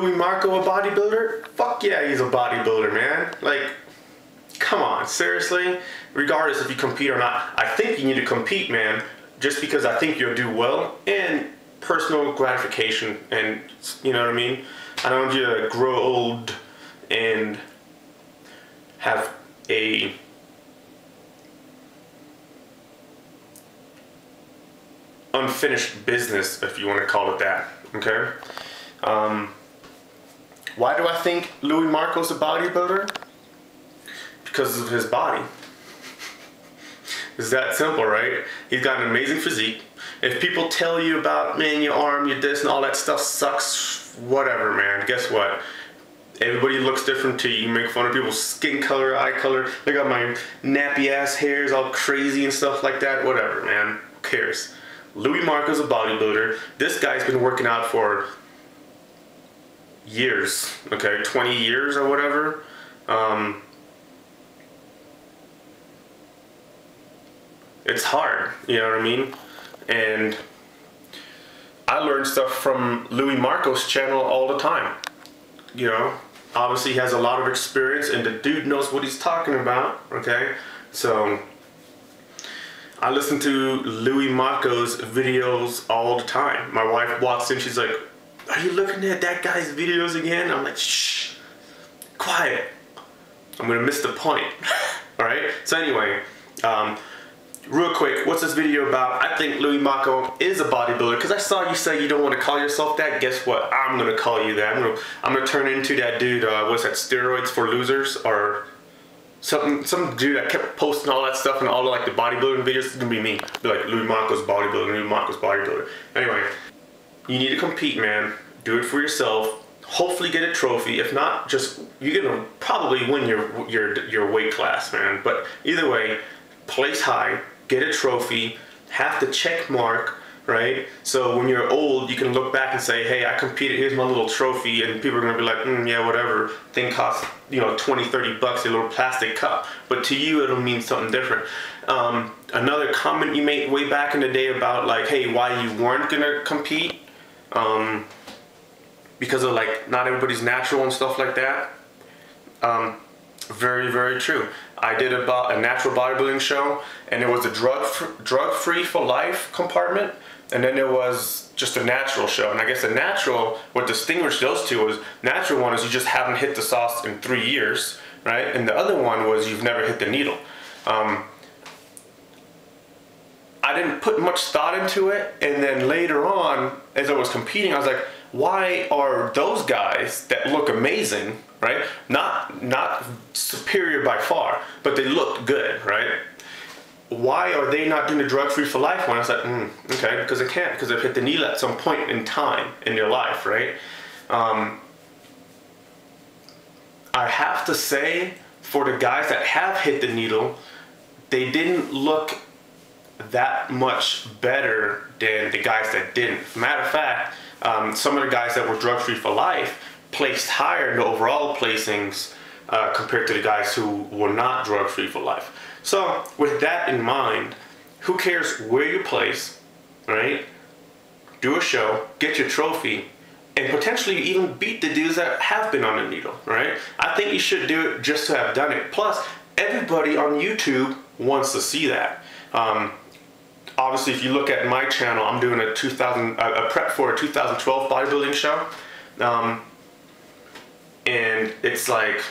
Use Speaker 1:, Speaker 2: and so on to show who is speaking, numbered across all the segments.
Speaker 1: Luimarco a bodybuilder? Fuck yeah, he's a bodybuilder, man. Like, come on, seriously? Regardless if you compete or not, I think you need to compete, man, just because I think you'll do well and personal gratification, and you know what I mean? I don't want you to grow old and have a unfinished business, if you want to call it that, okay? Why do I think Luimarco's a bodybuilder? Because of his body. It's that simple, right? He's got an amazing physique. If people tell you about, man, your arm, your this, and all that stuff sucks, whatever, man. Guess what? Everybody looks different to you. You make fun of people's skin color, eye color. Look at my nappy ass hairs all crazy and stuff like that. Whatever, man. Who cares? Luimarco's a bodybuilder. This guy's been working out for years, okay? 20 years or whatever. It's hard, you know what I mean? And I learn stuff from Luimarco's channel all the time. You know, obviously he has a lot of experience and the dude knows what he's talking about, okay? So I listen to Luimarco's videos all the time. My wife walks in, she's like, "Are you looking at that guy's videos again?" I'm like, "Shh, quiet. I'm gonna miss the point." All right, so anyway, real quick, what's this video about? I think Luimarco is a bodybuilder because I saw you say you don't want to call yourself that. Guess what? I'm gonna call you that. I'm gonna turn into that dude. What's that? Steroids for losers or something? Some dude that kept posting all that stuff and all like the bodybuilding videos. It's gonna be me. Be like Luimarco's bodybuilder. Luimarco's bodybuilder. Anyway, you need to compete, man. Do it for yourself. Hopefully get a trophy. If not, just you're gonna probably win your weight class, man. But either way, place high. Get a trophy, have the check mark, right? So when you're old, you can look back and say, hey, I competed, here's my little trophy, and people are gonna be like, yeah, whatever. Thing costs, you know, 20, 30 bucks, a little plastic cup. But to you, it'll mean something different. Another comment you made way back in the day about like, hey, why you weren't gonna compete, because of like, not everybody's natural and stuff like that. Very, very true. I did about a natural bodybuilding show, and there was a drug-free for life compartment, and then there was just a natural show. And I guess the natural, what distinguished those two was, natural one is you just haven't hit the sauce in 3 years, right? And the other one was you've never hit the needle. I didn't put much thought into it, and then later on, as I was competing, I was like, why are those guys that look amazing, right? Not superior by far, but they look good, right? Why are they not doing the drug-free for life one? I was like, okay, because they can't, because they've hit the needle at some point in time in their life, right? I have to say, for the guys that have hit the needle, they didn't look that much better than the guys that didn't. Matter of fact, some of the guys that were drug-free for life placed higher in the overall placings compared to the guys who were not drug-free for life. So with that in mind, who cares where you place, right? Do a show, get your trophy, and potentially even beat the dudes that have been on the needle, right? I think you should do it just to have done it. Plus, everybody on YouTube wants to see that. Obviously, if you look at my channel, I'm doing a prep for a 2012 bodybuilding show. And it's like,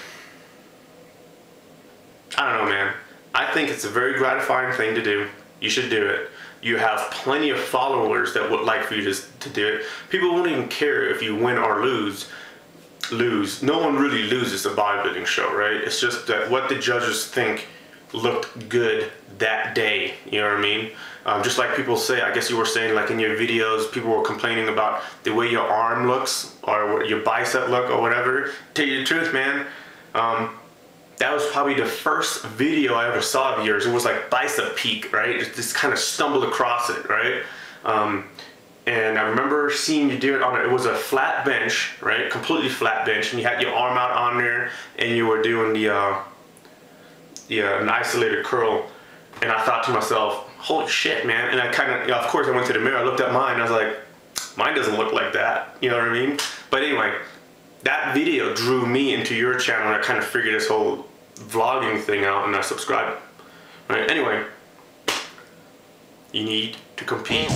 Speaker 1: I don't know, man. I think it's a very gratifying thing to do. You should do it. You have plenty of followers that would like for you to do it. People won't even care if you win or lose. No one really loses a bodybuilding show, right? It's just that what the judges think looked good that day, you know what I mean? Just like people say, I guess you were saying like in your videos, people were complaining about the way your arm looks or your bicep look or whatever. Tell you the truth, man, that was probably the first video I ever saw of yours. It was like bicep peak, right? Just kind of stumbled across it, right? And I remember seeing you do it on it was a flat bench, right? Completely flat bench, and you had your arm out on there, and you were doing an isolated curl. And I thought to myself, holy shit, man. And I kind of, of course I went to the mirror, I looked at mine, and I was like, mine doesn't look like that, you know what I mean? But anyway, that video drew me into your channel, and I kind of figured this whole vlogging thing out, and I subscribed. Right? Anyway, you need to compete.